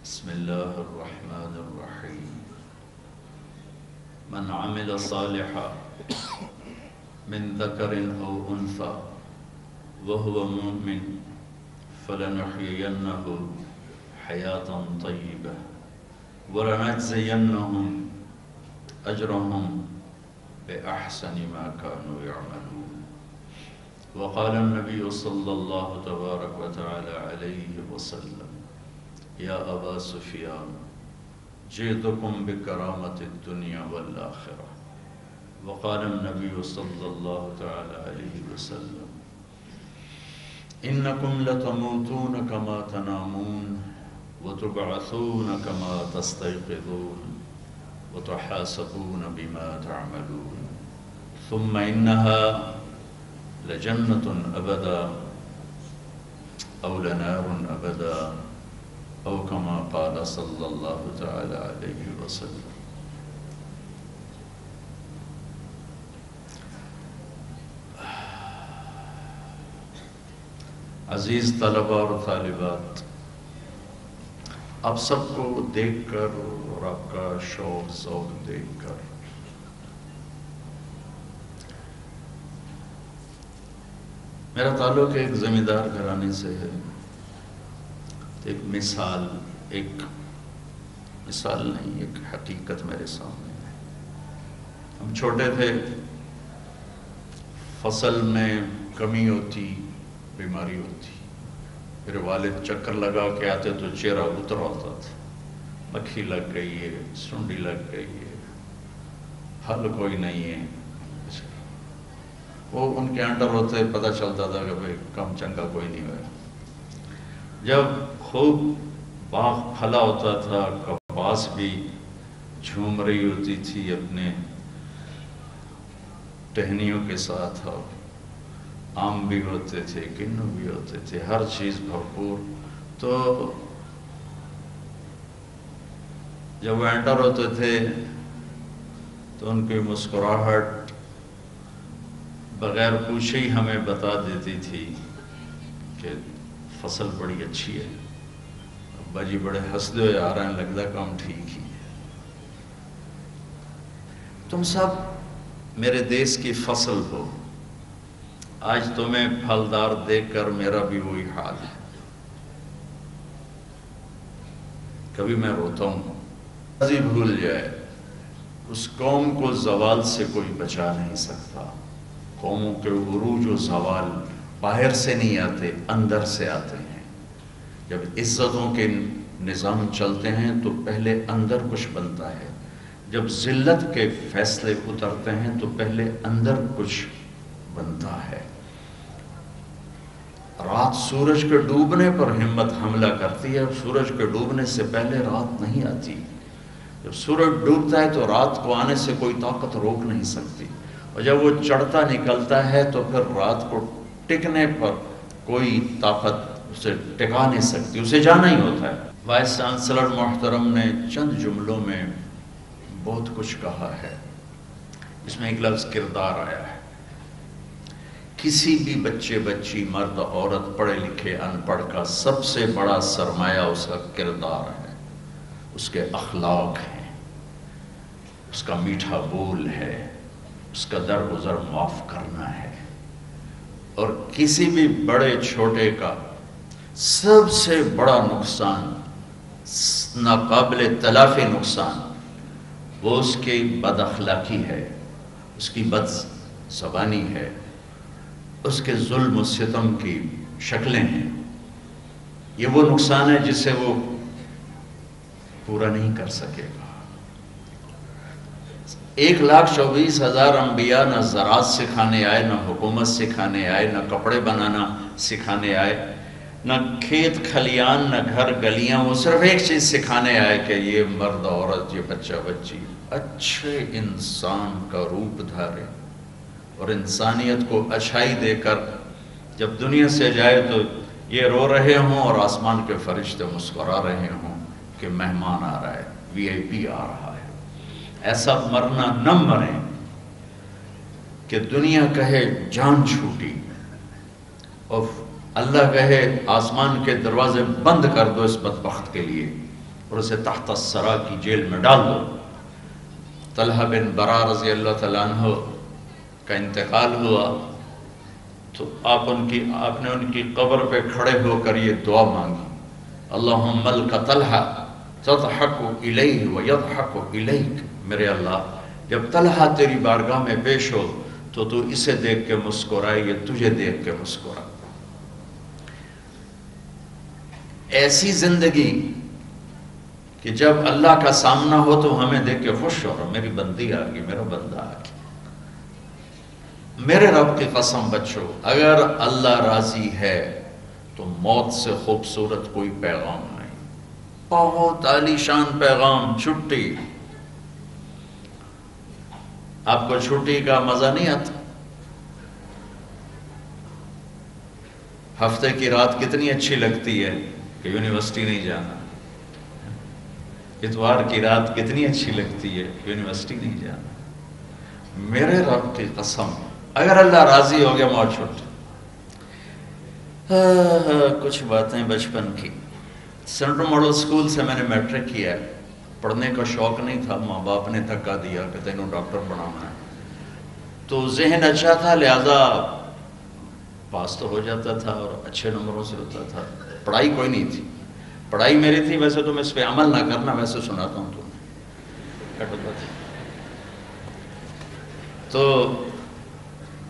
بسم الله الرحمن الرحيم. من عمل صالحا من ذكر أو أنثى وهو مؤمن فلنحيينه حياة طيبة ولنجزينهم أجرهم بأحسن ما كانوا يعملون. وقال النبي صلى الله تبارك وتعالى عليه وسلم: يا أبا سفيان جئتكم بكرامة الدنيا والآخرة. وقال النبي صلى الله تعالى عليه وسلم: إنكم لتموتون كما تنامون وتبعثون كما تستيقظون وتحاسبون بما تعملون ثم إنها لجنة أبدا أو لنار أبدا أو كما قال صلى الله تعالى عليه وسلم. عزیز طلبہ اور طالبات، آپ سب کو دیکھ کر اور آپ کا شوق ذوق دیکھ کر میرا تعلق ایک زمیندار گھرانے سے ہے. ایک مثال نہیں، ایک حقیقت میرے سامنے ہے. ہم چھوٹے تھے، فصل میں کمی ہوتی، بیماری ہوتی، پھر والد چکر لگا کے آتے تو چہرہ اتر ہوتا تھا. مکھی لگ گئی ہے، سنڈی لگ گئی ہے، حل کوئی نہیں ہے. وہ ان کے انڈر ہوتے پتہ چلتا تھا کہ بھئی کم چنگا کوئی نہیں ہوا. جب خوب باغ پھلا ہوتا تھا، کپاس بھی جھوم رہی ہوتی تھی اپنے ٹہنیوں کے ساتھ، آم بھی ہوتے تھے، کنو بھی ہوتے تھے، ہر چیز بھرپور. تو جب وہ انٹر ہوتے تھے تو ان کی مسکراہٹ بغیر پوچھے ہی ہمیں بتا دیتی تھی کہ فصل بڑی اچھی ہے. ابا جی بڑے ہنستے ہوئے آ رہے ہیں، لگتا کام ٹھیک ہی ہے. تم سب میرے دیس کی فصل ہو. آج تمہیں پھلدار دیکھ کر میرا بھی وہی حال ہے. کبھی میں روتا ہوں، بھول جائے اس قوم کو زوال سے کوئی بچا نہیں سکتا. قوموں کے عروج و زوال باہر سے نہیں آتے، اندر سے آتے ہیں. جب عزتوں کے نظام چلتے ہیں تو پہلے اندر کچھ بنتا ہے. جب ذلت کے فیصلے اترتے ہیں تو پہلے اندر کچھ بنتا ہے. رات سورج کے ڈوبنے پر ہمت حملہ کرتی ہے. سورج کے ڈوبنے سے پہلے رات نہیں آتی. جب سورج ڈوبتا ہے تو رات کو آنے سے کوئی طاقت روک نہیں سکتی، اور جب وہ چڑھتا نکلتا ہے تو پھر رات کو ٹکنے پر کوئی طاقت اسے ٹکا نہیں سکتی، اسے جانا ہی ہوتا ہے. وائس چانسلر محترم نے چند جملوں میں بہت کچھ کہا ہے. اس میں ایک لفظ کردار آیا ہے. کسی بھی بچے بچی، مرد عورت، پڑھے لکھے ان پڑھ کا سب سے بڑا سرمایہ اس کا کردار ہے، اس کے اخلاق ہیں، اس کا میٹھا بول ہے، اس کا درگزر معاف کرنا ہے. اور کسی بھی بڑے چھوٹے کا سب سے بڑا نقصان، ناقابل تلافی نقصان، وہ اس کی بد اخلاقی ہے، اس کی بد زبانی ہے، اس کے ظلم و ستم کی شکلیں ہیں. یہ وہ نقصان ہے جسے وہ پورا نہیں کر سکے گا. 1,24,000 انبیاء نہ زراعت سکھانے آئے، نہ حکومت سکھانے آئے، نہ کپڑے بنانا سکھانے آئے، نہ کھیت کھلیان، نہ گھر گلیاں. وہ صرف ایک چیز سکھانے آئے کہ یہ مرد عورت، یہ بچہ بچی اچھے انسان کا روپ دھارے اور انسانیت کو اچھائی دے کر جب دنیا سے جائے تو یہ رو رہے ہوں اور آسمان کے فرشتے مسکرا رہے ہوں کہ مہمان آ رہا ہے، وی آئی پی آ رہا ہے. ایسا مرنا نہ مریں کہ دنیا کہے جان چھوٹی اور اللہ کہے آسمان کے دروازے بند کر دو اس بدبخت کے لیے. اور اسے تحت السرا کی جیل میں ڈال دو۔ طلحہ بن برا رضی اللہ تعالیٰ عنہ کا انتقال ہوا تو آپ نے ان کی قبر پہ کھڑے ہو کر یہ دعا مانگی، اللہم ملک طلحہ تضحک الیہ ویضحک الیک، میرے اللہ جب طلحہ تیری بارگاہ میں پیش ہو تو تو اسے دیکھ کے مسکرائے، یہ تجھے دیکھ کے مسکرائے۔ ایسی زندگی کہ جب اللہ کا سامنا ہو تو ہمیں دیکھ کے خوش ہو رہا، میری بندی آ گئی، میرا بندہ آ گیا۔ میرے رب کی قسم بچو، اگر اللہ راضی ہے تو موت سے خوبصورت کوئی پیغام نہیں۔ بہت عالی شان پیغام، چھٹی۔ آپ کو چھٹی کا مزہ نہیں آتا؟ ہفتے کی رات کتنی اچھی لگتی ہے کہ یونیورسٹی نہیں جانا، اتوار کی رات کتنی اچھی لگتی ہے یونیورسٹی نہیں جانا۔ میرے رب کی قسم اگر اللہ راضی ہو گیا موت چھٹ۔ کچھ باتیں بچپن کی۔ سینٹرل ماڈل اسکول سے میں نے میٹرک کیا ہے، پڑھنے کا شوق نہیں تھا، ماں باپ نے دھکا دیا کہ تینوں ڈاکٹر بنانا ہے، تو ذہن اچھا تھا لہذا پاس تو ہو جاتا تھا اور اچھے نمبروں سے ہوتا تھا، پڑھائی کوئی نہیں تھی۔ پڑھائی میری تھی، ویسے تو میں اس پہ عمل نہ کرنا، ویسے سناتا ہوں تمہیں۔ تو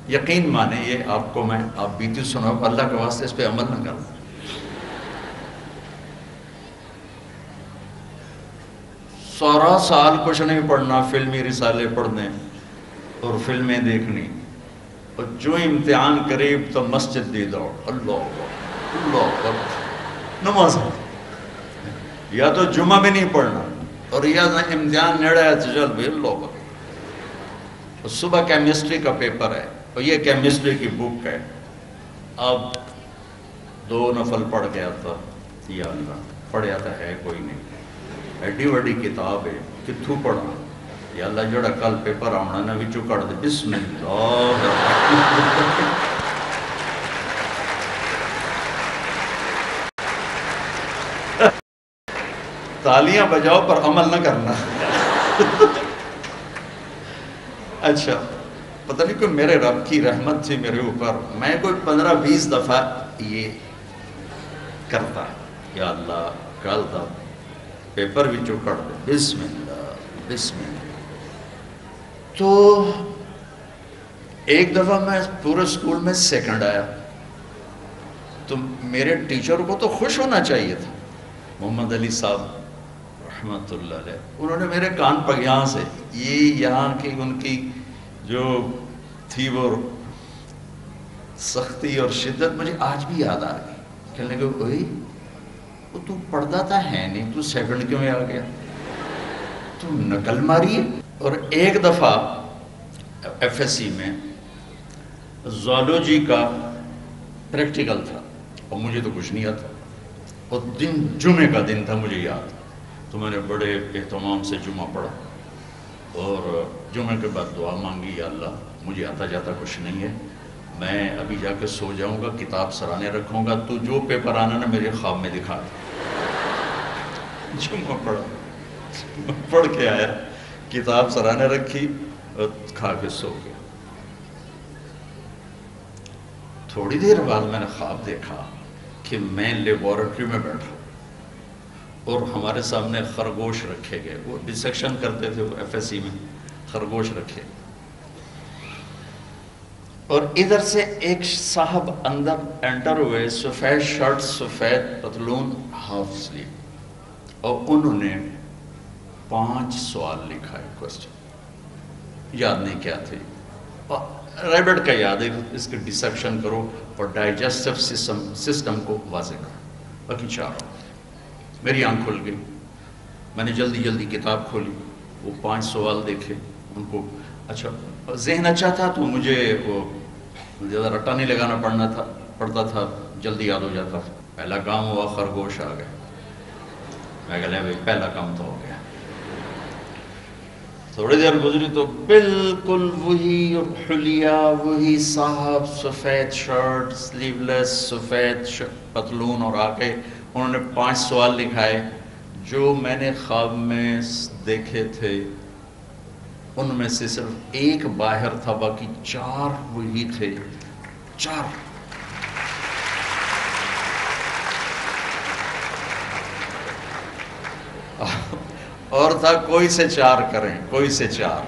یقین مانے یہ آپ کو میں آپ بیتی سناؤں، اللہ کے واسطے اس پہ عمل نہ کرنا۔ سارا سال کچھ نہیں پڑھنا، فلمی رسالے پڑھنے اور فلمیں دیکھنی، اور جو امتحان قریب تو مسجد دی دوڑ، اللہ اللہ نماز، یا تو جمعہ بھی نہیں پڑھنا اور یا امتحان نیڑے ہے تو چل بھی اللہ۔ صبح کیمسٹری کا پیپر ہے اور یہ کیمسٹری کی بک ہے، اب 2 نفل پڑھ کے آتا، یا اللہ پڑھ آتا ہے کوئی نہیں، ایڈی وڈی کتاب ہے کتھوں پڑھنا، یا اللہ جڑا کل پیپر آنا نا وچوں کڑ دے، بسم اللہ۔ تالیاں بجاؤ پر عمل نہ کرنا۔ اچھا پتہ نہیں کوئی میرے رب کی رحمت تھی میرے اوپر، میں کوئی 15-20 دفعہ یہ کرتا، یا اللہ کل دا پیپر بھی چکڑ دے، بسم اللہ بسم اللہ۔ تو ایک دفعہ میں پورے اسکول میں سیکنڈ آیا، تو میرے ٹیچر کو تو خوش ہونا چاہیے تھا، محمد علی صاحب رحمۃ اللہ علیہ، انہوں نے میرے کان پر یہاں سے یہ یہاں کی ان کی جو تھی وہ سختی اور شدت مجھے آج بھی یاد آ گئی۔ کہنے لگے اوئی وہ تو پڑھتا تھا ہے نہیں، تو سیکنڈ کیوں آ گیا، تو نقل ماری ہے۔ اور ایک دفعہ ایف ایس سی میں زوالوجی کا پریکٹیکل تھا اور مجھے تو کچھ نہیں آتا، اور دن جمعے کا دن تھا مجھے یاد، تو میں نے بڑے اہتمام سے جمعہ پڑھا اور جمعے کے بعد دعا مانگی، یا اللہ مجھے آتا جاتا کچھ نہیں ہے، میں ابھی جا کے سو جاؤں گا، کتاب سرانے رکھوں گا، تو جو پیپر آنا نا میرے خواب میں دکھا دے۔ جمعہ پڑھا، پڑھ کے آیا، کتاب سرانے رکھی اور کھا کے سو گیا۔ تھوڑی دیر بعد میں نے خواب دیکھا کہ میں لیبارٹری میں بیٹھا اور ہمارے سامنے خرگوش رکھے گئے، وہ ڈسیکشن کرتے تھے وہ ایف ایس سی میں، خرگوش رکھے، اور ادھر سے ایک صاحب اندر انٹر ہوئے، سفید شرٹ سفید پتلون ہاف سلیو، اور انہوں نے 5 سوال لکھا ہے، کوسچن یاد نہیں کیا تھے، ریبٹ کا یاد ہے، اس کے ڈسیکشن کرو اور ڈائجسٹو سسٹم کو واضح کرو، باقی 4۔ میری آنکھ کھل گئی، میں نے جلدی جلدی کتاب کھولی، وہ 5 سوال دیکھے، ان کو اچھا ذہن اچھا تھا تو مجھے وہ زیادہ رٹا نہیں لگانا پڑتا تھا، جلدی یاد ہو جاتا تھا۔ پہلا کام ہوا، خرگوش آ گئے، میں کہا بھائی پہلا کام تو ہو گیا۔ تھوڑی دیر گزری تو بالکل وہی حلیہ، وہی صاحب، سفید شرٹ سلیو لیس، سفید پتلون، اور آ کے انہوں نے 5 سوال لکھائے جو میں نے خواب میں دیکھے تھے ان میں سے صرف ایک باہر تھا، باقی 4 وہی تھے، 4۔ اور تھا کوئی سے 4 کریں، کوئی سے 4۔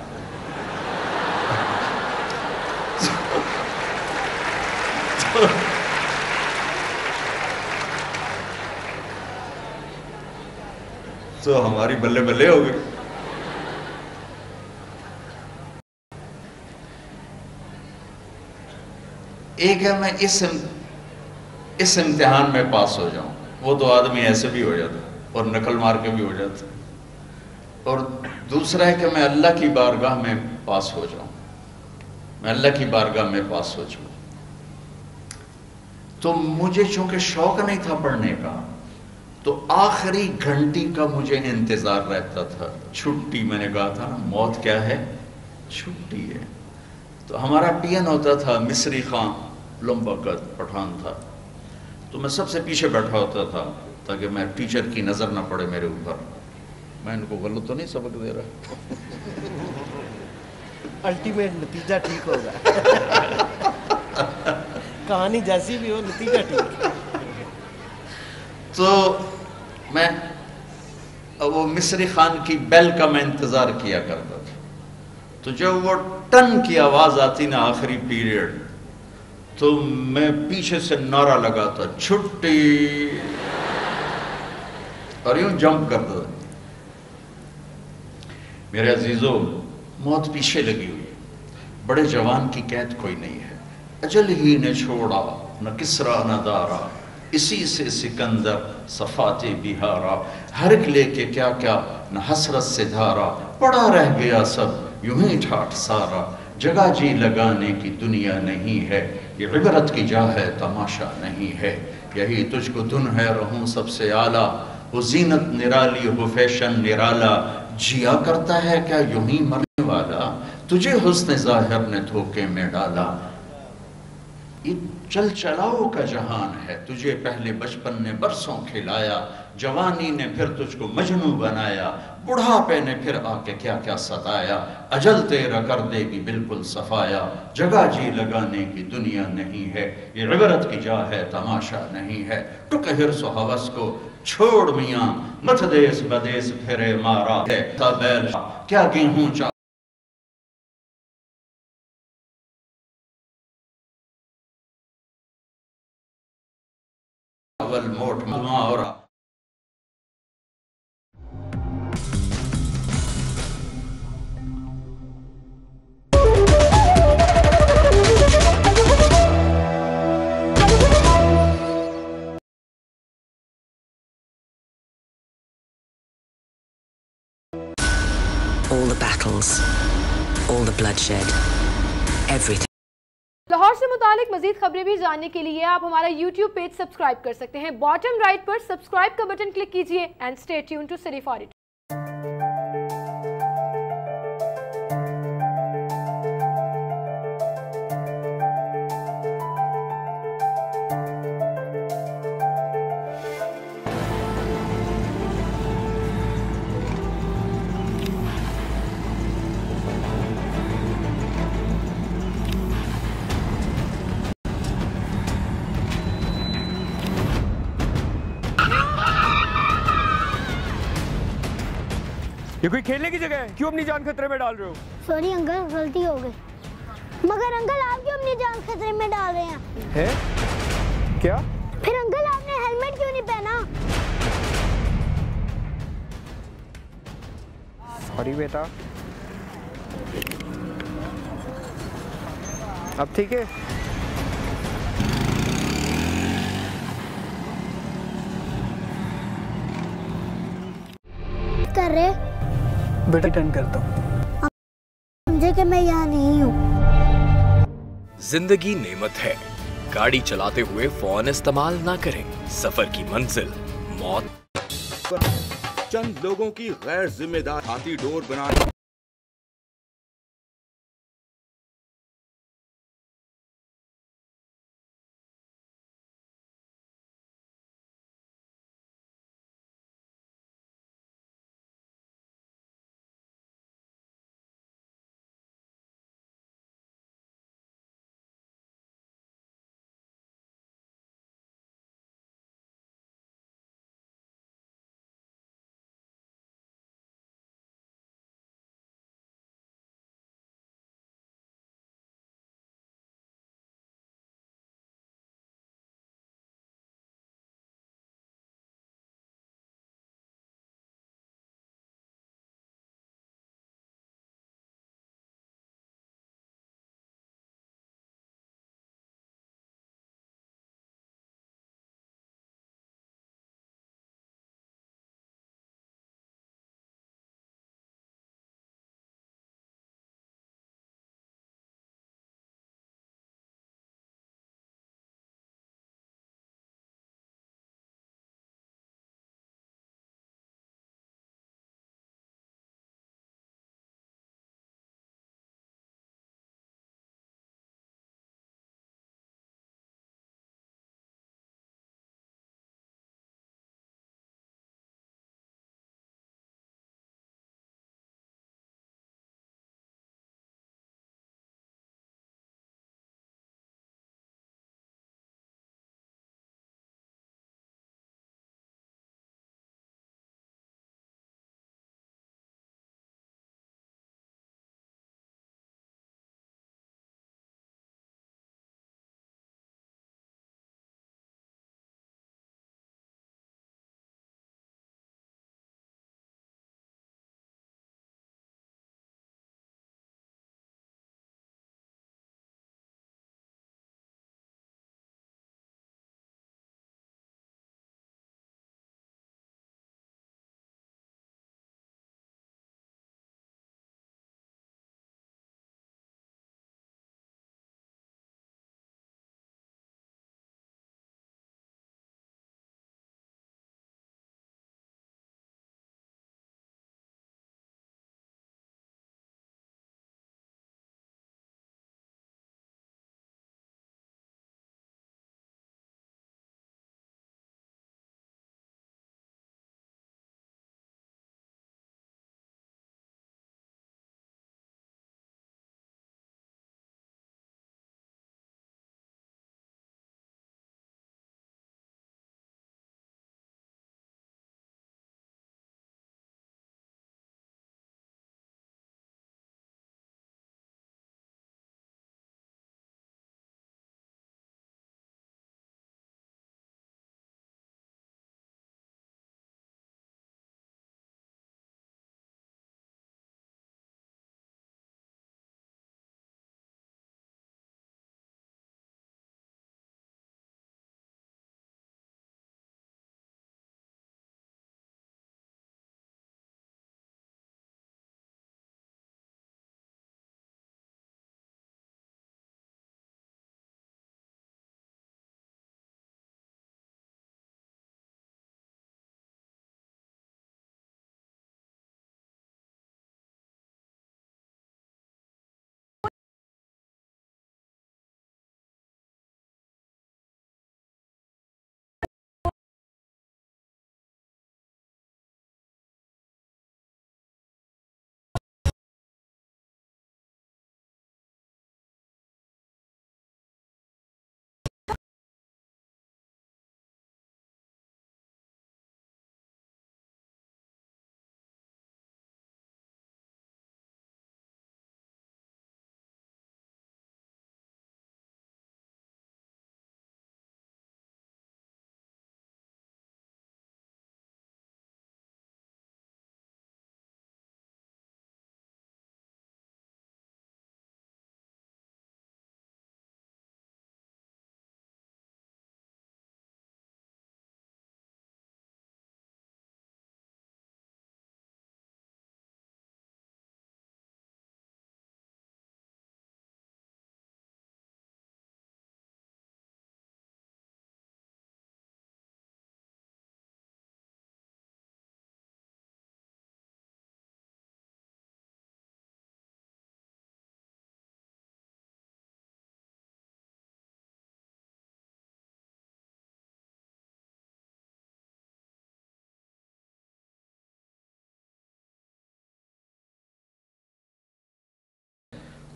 تو ہماری بلے بلے ہو گئی۔ ایک ہے میں اس امتحان میں پاس ہو جاؤں، وہ تو آدمی ایسے بھی ہو جاتا اور نقل مار کے بھی ہو جاتا، اور دوسرا ہے کہ میں اللہ کی بارگاہ میں پاس ہو جاؤں، میں اللہ کی بارگاہ میں پاس ہو جاؤں۔ تو مجھے چونکہ شوق نہیں تھا پڑھنے کا، تو آخری گھنٹی کا مجھے انتظار رہتا تھا، چھٹی۔ میں نے کہا تھا نا موت کیا ہے؟ چھٹی ہے۔ تو ہمارا ٹی این ہوتا تھا مصری خان، لمبا قد پٹھان تھا، تو میں سب سے پیچھے بیٹھا ہوتا تھا تاکہ میں ٹیچر کی نظر نہ پڑے میرے اوپر۔ میں ان کو غلط تو نہیں سبق دے رہا؟ الٹیمیٹ نتیجہ ٹھیک ہوگا، کہانی جیسی بھی ہو نتیجہ ٹھیک۔ تو میں وہ مصری خان کی بیل کا میں انتظار کیا کرتا تھا، تو جب وہ ٹن کی آواز آتی نا آخری پیریڈ، تو میں پیچھے سے نعرہ لگاتا چھٹی، اور یوں جمپ کرتا تھا۔ میرے عزیزو، موت پیچھے لگی ہوئی ہے، بڑے جوان کی قید کوئی نہیں ہے۔ اجل ہی نے چھوڑا نہ کسرا نہ دارا، اسی سے سکندر صفات بہارا، ہرک لے کے کیا کیا نہ حسرت سے دھارا، پڑا رہ گیا سب یوں ہی ٹھاٹھ سارا، جگہ جی لگانے کی دنیا نہیں ہے، یہ عبرت کی جا ہے تماشا نہیں ہے، یہی تجھ کو دن ہے رہوں سب سے اعلیٰ، وہ زینت نرالی ہو فیشن نرالا، جیا کرتا ہے کیا یوں ہی مرنے والا، تجھے حسن ظاہر نے دھوکے میں ڈالا، یہ چل چلاؤ کا جہان ہے، تجھے پہلے بچپن نے برسوں کھلایا، جوانی نے پھر تجھ کو مجنوں بنایا، بڑھاپے نے پھر آ کے کیا کیا ستایا، اجل تیرا کر دے گی بالکل صفایا، جگہ جی لگانے کی دنیا نہیں ہے، یہ عبرت کی جا ہے تماشا نہیں ہے، ٹک حرص و حوث کو چھوڑ میاں، مت دیس بدیس پھرے مارا ہے، تھا بیل کیا گیہوں چا موٹ ماں اور all the battles, all the bloodshed, everything. Lahore سے متعلق مزید خبریں بھی جاننے کے لیے آپ ہمارا یوٹیوب پیج سبسکرائب کر سکتے ہیں۔ باٹم رائٹ پر سبسکرائب کا بٹن کلک کیجئے اینڈ اسٹے ٹیون ٹو سٹی فار یہ کوئی کھیلنے کی جگہ ہے؟ کیوں اپنی جان خطرے میں ڈال رہے ہو؟ سوری انکل، غلطی ہو گئی۔ مگر انکل آپ کیوں اپنی جان خطرے میں ڈال رہے ہیں؟ ہے کیا؟ پھر انکل آپ نے ہیلمٹ کیوں نہیں پہنا؟ سوری بیٹا، اب ٹھیک ہے؟ کر رہے بیٹا ٹرن کرتا ہوں، سمجھے کہ میں یہاں نہیں ہوں۔ زندگی نعمت ہے، گاڑی چلاتے ہوئے فون استعمال نہ کریں، سفر کی منزل موت۔ چند لوگوں کی غیر ذمہ دار ہاتھی ڈور بنانے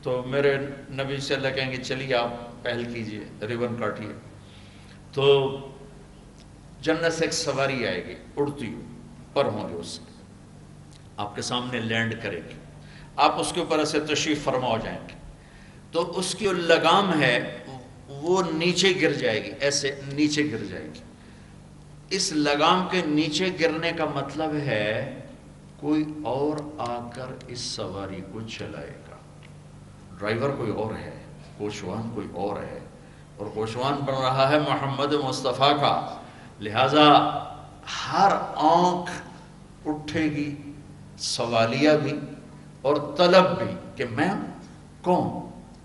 تو میرے نبی سے اللہ کہیں گے چلیے آپ پہل کیجئے، ریبن کاٹیے، تو جنت سے ایک سواری آئے گی اڑتی ہوئی، پر ہوں گے اس سے، آپ کے سامنے لینڈ کرے گی، آپ اس کے اوپر ایسے تشریف فرما ہو جائیں گے، تو اس کی جو لگام ہے وہ نیچے گر جائے گی، ایسے نیچے گر جائے گی۔ اس لگام کے نیچے گرنے کا مطلب ہے کوئی اور آ کر اس سواری کو چلائے گا، ڈرائیور کوئی اور ہے، کوچوان کوئی اور ہے، اور کوچوان بن رہا ہے محمد مصطفیٰ کا، لہٰذا ہر آنکھ اٹھے گی، سوالیہ بھی اور طلب بھی کہ میں کون،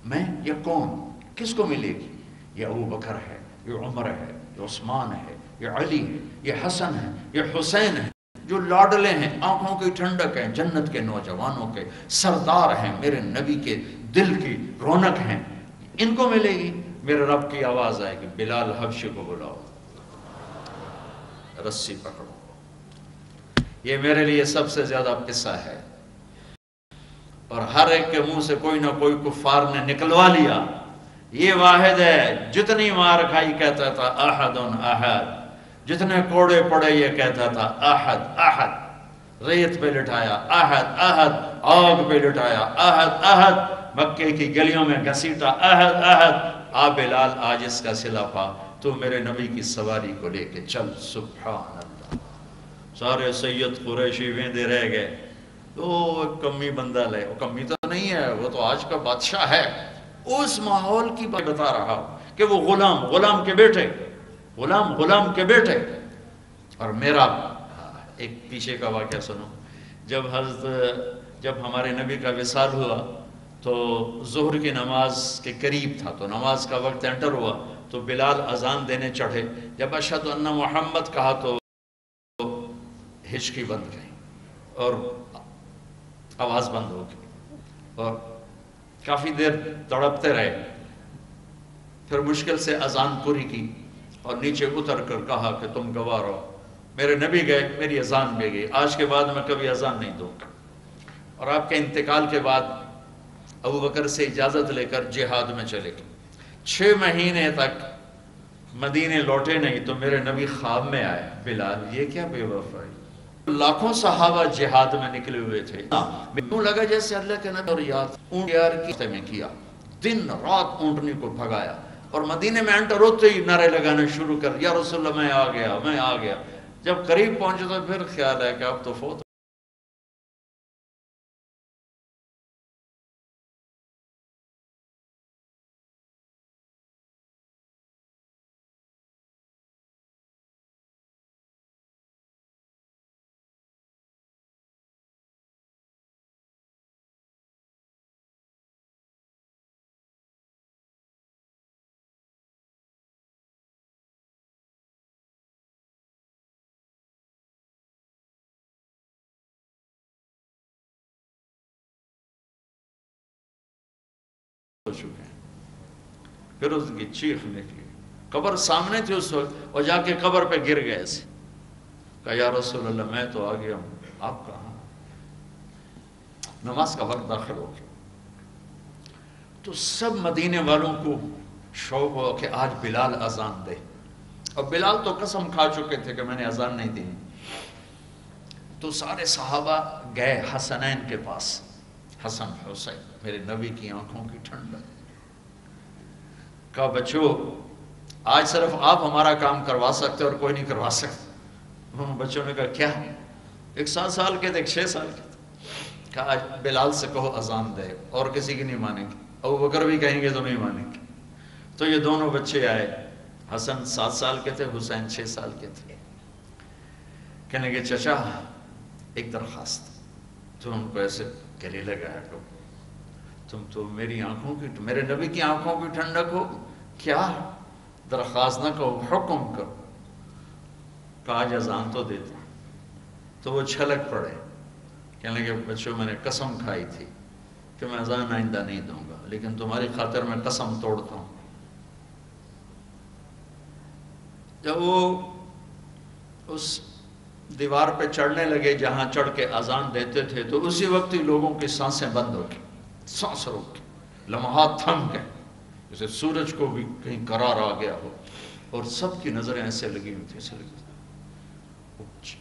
میں یہ کون، کس کو ملے گی؟ یہ ابو بکر ہے، یہ عمر ہے، یہ عثمان ہے، یہ علی ہے، یہ حسن ہے، یہ حسین ہے، جو لاڈلے ہیں، آنکھوں کی ٹھنڈک ہیں، جنت کے نوجوانوں کے سردار ہیں، میرے نبی کے دل کی رونق ہیں، ان کو ملے گی۔ میرے رب کی آواز آئے گی، بلال حبشی کو بلاؤ، رسی پکڑو۔ یہ میرے لیے سب سے زیادہ قصہ ہے، اور ہر ایک کے منہ سے کوئی نہ کوئی کفار نے نکلوا لیا، یہ واحد ہے، جتنی مار کھائی کہتا تھا احد احد، جتنے کوڑے پڑے یہ کہتا تھا احد احد، ریت پہ لٹایا احد احد، آگ پہ لٹایا احد احد، مکے کی گلیوں میں گھسیٹا احد احد۔ آ بلال آج اس کا صلہ پا، تو میرے نبی کی سواری کو لے کے چل۔ سبحان اللہ، سارے سید قریشی ویندے رہ گئے، تو کمی بندہ لے، وہ کمی تو نہیں ہے، وہ تو آج کا بادشاہ ہے۔ اس ماحول کی بات بتا رہا ہوں کہ وہ غلام کے بیٹے، غلام کے بیٹے، اور میرا ایک پیچھے کا واقعہ سنو۔ جب ہمارے نبی کا وصال ہوا تو ظہر کی نماز کے قریب تھا، تو نماز کا وقت انٹر ہوا، تو بلال اذان دینے چڑھے، جب اشہد ان محمد کہا تو ہچکی بند گئی اور آواز بند ہو گئی، اور کافی دیر تڑپتے رہے، پھر مشکل سے اذان پوری کی اور نیچے اتر کر کہا کہ تم گواہ رہو، میرے نبی گئے، میری اذان بھی گئی، آج کے بعد میں کبھی اذان نہیں دوں گا۔ اور آپ کے انتقال کے بعد ابو بکر سے اجازت لے کر جہاد میں چلے گئے، 6 مہینے تک مدینے لوٹے نہیں، تو میرے نبی خواب میں آئے، بلال یہ کیا بے وفائی، لاکھوں صحابہ جہاد میں نکلے ہوئے تھے، مجھے لگا جیسے اللہ کے نبی اور یاد اونٹ یار کی میں کیا، دن رات اونٹنی کو بھگایا، اور مدینے میں انٹر ہوتے ہی نعرے لگانا شروع کر، یا رسول اللہ میں آ گیا۔ جب قریب پہنچے تو پھر خیال ہے کہ اب تو فوت ہو چکے ہیں۔ پھر اس کی چیخ نکلی، قبر سامنے تھی اس وقت، اور جا کے قبر پہ گر گئے ایسے، کہا یا رسول اللہ میں تو آ گیا ہوں، آپ کہاں؟ نماز کا وقت داخل ہو گیا، تو سب مدینے والوں کو شوق ہوا کہ آج بلال اذان دے، اور بلال تو قسم کھا چکے تھے کہ میں نے اذان نہیں دی، تو سارے صحابہ گئے حسنین کے پاس، حسن حسین میرے نبی کی آنکھوں کی ٹھنڈک، کہا بچوں آج صرف آپ ہمارا کام کروا سکتے اور کوئی نہیں کروا سکتے۔ بچوں نے کہا کیا؟ ایک 7 سال کے تھے، ایک 6 سال کے تھے، کہا آج بلال سے کہو اذان دے، اور کسی کی نہیں مانیں گے، ابو بکر بھی کہیں گے تو نہیں مانیں گے۔ تو یہ دونوں بچے آئے، حسن 7 سال کے تھے، حسین 6 سال کے تھے، کہنے لگے چچا ایک درخواست، تو ان کو ایسے گلے لگایا کہ تم تو میری آنکھوں کی، میرے نبی کی آنکھوں کی ٹھنڈک ہو، کیا درخواست نہ کہو، حکم کرو، کہا آج اذان تو دیتے، تو وہ چھلک پڑے، کہنے لگے بچوں میں نے قسم کھائی تھی کہ میں اذان آئندہ نہیں دوں گا، لیکن تمہاری خاطر میں قسم توڑتا ہوں۔ جب وہ اس دیوار پہ چڑھنے لگے جہاں چڑھ کے اذان دیتے تھے، تو اسی وقت ہی لوگوں کی سانسیں بند ہو گئی، سانس روک گئی، لمحات تھم گئے جیسے سورج کو بھی کہیں قرار آ گیا ہو، اور سب کی نظریں ایسے لگی ہوئی تھی، ایسے لگی تھی۔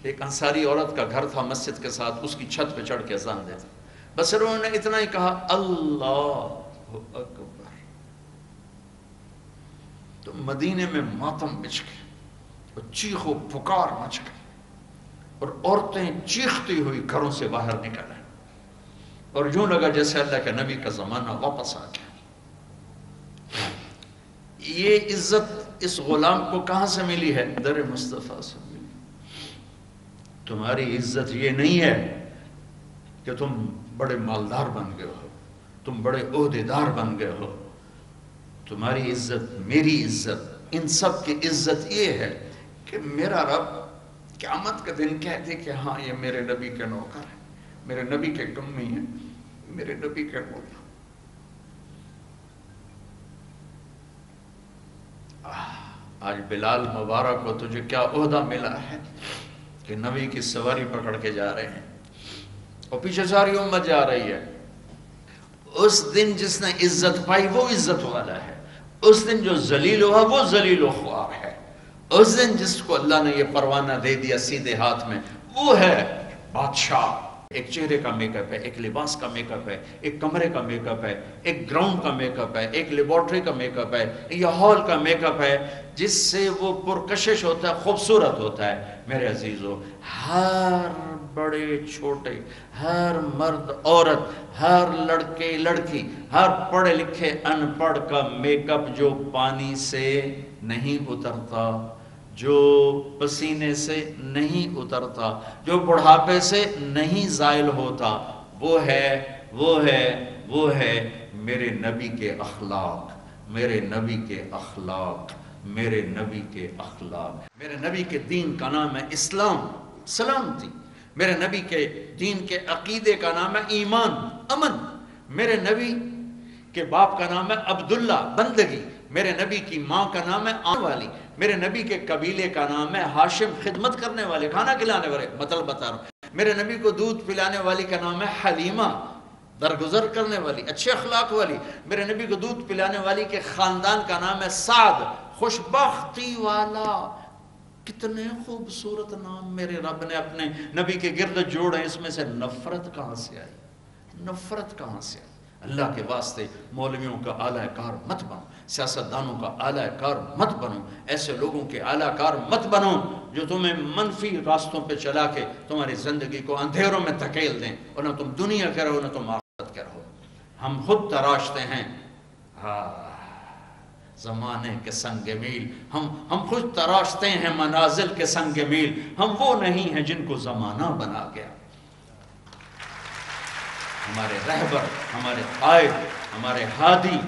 ایک انصاری عورت کا گھر تھا مسجد کے ساتھ، اس کی چھت پہ چڑھ کے اذان دیتا، بس انہوں نے اتنا ہی کہا اللہ اکبر، تو مدینے میں ماتم مچ گئے اور چیخ و پکار مچ گئی، اور عورتیں چیختی ہوئی گھروں سے باہر نکل آئیں، اور یوں لگا جیسے اللہ کے نبی کا زمانہ واپس آ گیا۔ یہ عزت اس غلام کو کہاں سے ملی ہے؟ در مصطفیٰ سے ملی۔ تمہاری عزت یہ نہیں ہے کہ تم بڑے مالدار بن گئے ہو، تم بڑے عہدیدار بن گئے ہو۔ تمہاری عزت، میری عزت، ان سب کی عزت یہ ہے کہ میرا رب قیامت کے دن کہتے کہ ہاں یہ میرے نبی کے نوکر ہیں، میرے نبی کے کمی ہیں، میرے نبی کے مولا۔ آج بلال مبارک کو تجھے کیا عہدہ ملا ہے کہ نبی کی سواری پکڑ کے جا رہے ہیں اور پیچھے ساری امت جا رہی ہے۔ اس دن جس نے عزت پائی وہ عزت والا ہے، اس دن جو ذلیل ہوا وہ ذلیل و خوار ہے، اس دن جس کو اللہ نے یہ پروانہ دے دیا سیدھے ہاتھ میں وہ ہے بادشاہ۔ ایک چہرے کا میک اپ ہے، ایک لباس کا میک اپ ہے، ایک کمرے کا میک اپ ہے، ایک گراؤنڈ کا میک اپ ہے، ایک لیبارٹری کا میک اپ ہے، یا ہال کا میک اپ ہے، جس سے وہ پرکشش ہوتا ہے، خوبصورت ہوتا ہے۔ میرے عزیزو، ہر بڑے چھوٹے، ہر مرد عورت، ہر لڑکے لڑکی، ہر پڑھے لکھے ان پڑھ کا میک اپ جو پانی سے نہیں اترتا، جو پسینے سے نہیں اترتا، جو بڑھاپے سے نہیں زائل ہوتا، وہ ہے میرے نبی کے اخلاق، میرے نبی کے اخلاق، میرے نبی کے اخلاق۔ میرے نبی کے دین کا نام ہے اسلام، سلامتی۔ میرے نبی کے دین کے عقیدے کا نام ہے ایمان، امن۔ میرے نبی کے باپ کا نام ہے عبداللہ، بندگی۔ میرے نبی کی ماں کا نام ہے آنے والی۔ میرے نبی کے قبیلے کا نام ہے ہاشم، خدمت کرنے والے، کھانا کھلانے والے، مطلب بتا رہا ہوں۔ میرے نبی کو دودھ پلانے والی کا نام ہے حلیمہ، درگزر کرنے والی، اچھے اخلاق والی۔ میرے نبی کو دودھ پلانے والی کے خاندان کا نام ہے سعد، خوشبختی والا۔ کتنے خوبصورت نام میرے رب نے اپنے نبی کے گرد جوڑے، اس میں سے نفرت کہاں سے آئی؟ نفرت کہاں سے آئی؟ اللہ کے واسطے مولویوں کا اعلی کار مت بنو، سیاستدانوں کا اعلی کار مت بنو، ایسے لوگوں کے اعلی کار مت بنو جو تمہیں منفی راستوں پہ چلا کے تمہاری زندگی کو اندھیروں میں دھکیل دیں، اور نہ تم دنیا کے رہو نہ تم آخرت کے رہو۔ ہم خود تراشتے ہیں زمانے کے سنگ میل، ہم خود تراشتے ہیں منازل کے سنگ میل، ہم وہ نہیں ہیں جن کو زمانہ بنا گیا۔ ہمارے رہبر، ہمارے قائد، ہمارے ہادی،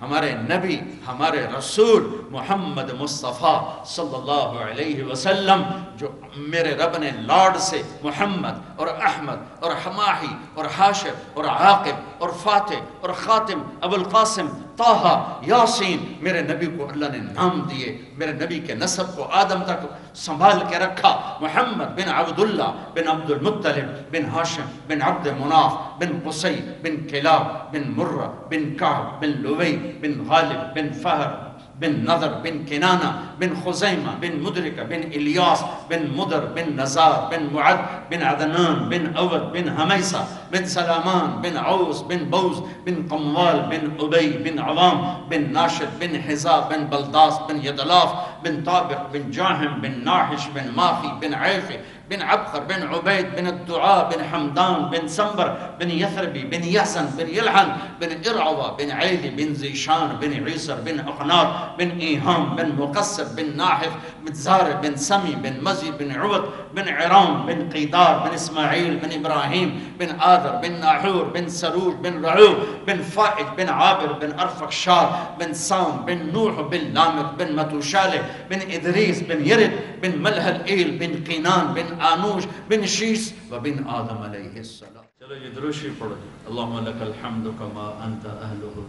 ہمارے نبی، ہمارے رسول محمد مصطفیٰ صلی اللہ علیہ وسلم، جو میرے رب نے لاڈ سے محمد اور احمد اور حماہی اور حاشر اور عاقب اور فاتح اور خاتم ابو القاسم طہ یاسین، میرے نبی کو اللہ نے نام دیے، میرے نبی کے نسب کو آدم تک سنبھال کے رکھا۔ محمد بن عبداللہ بن عبد المطلب بن ہاشم بن عبد مناف بن قصی بن کلاب بن مرہ بن کعب بن لوی بن غالب بن فہر بن نظر بن کنانہ بن خزیمہ بن مدرکہ بن الیاس بن مدر بن نزار بن معد بن عدنان بن عود بن حمیسہ بن سلامان بن عوس بن بوز بن قموال بن عبی بن عوام بن ناشد بن حزاب بن بلداس بن یدلاف بن طابق بن جاہم بن ناحش بن ماخی بن عیف بن عبقر بن عبید بن الدعاء بن حمدان بن سنبر بن یثربی بن یحزن بن یلحن بن ارعوہ بن عیلی بن زیشان بن عیسر بن اقنار بن ایہام بن مقصر بن ناحف بن زار بن سمی بن مزی بن عوت بن عرام بن قیدار بن اسماعیل بن ابراہیم بن آدر بن ناحور بن سرور بن رعو بن فائد بن عابر بن ارفقشار بن سام بن نوح بن لامق بن متوشالہ بن ادریس بن یرد بن ملحل ایل بن قینان بن آنوش بن شیس و بن آدم علیہ السلام۔ چلو یہ دروشی پڑھو۔ اللہم لک الحمد کما انت اہلہ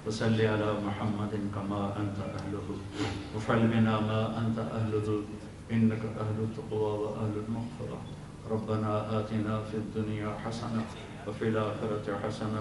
وصلی علی محمد کما انت اہلہ وفعل بنا ما انت اہلہ انک اہل التقوی و اہل المغفرہ۔ ربنا آتنا فی الدنیا حسنہ وفی الآخرة حسنہ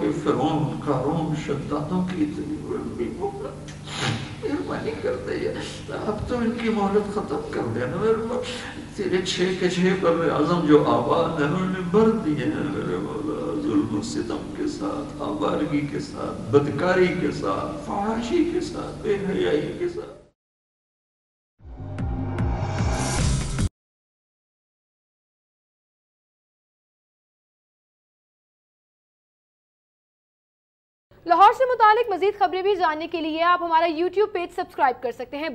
کے فرعون قارون شدادوں کی اتنی بڑی مہربانی کر دے، اب تو ان کی مہلت ختم کر دینا میرے تیرے 6 کے 6 بر اعظم جو آباد ہیں انہوں نے بھر دیے ہیں میرے مولا، ظلم و ستم کے ساتھ، آوارگی کے ساتھ، بدکاری کے ساتھ، فحاشی کے ساتھ، بے حیائی کے ساتھ۔ لاہور سے متعلق مزید خبریں بھی جاننے کے لیے آپ ہمارا YouTube پیج سبسکرائب کر سکتے ہیں۔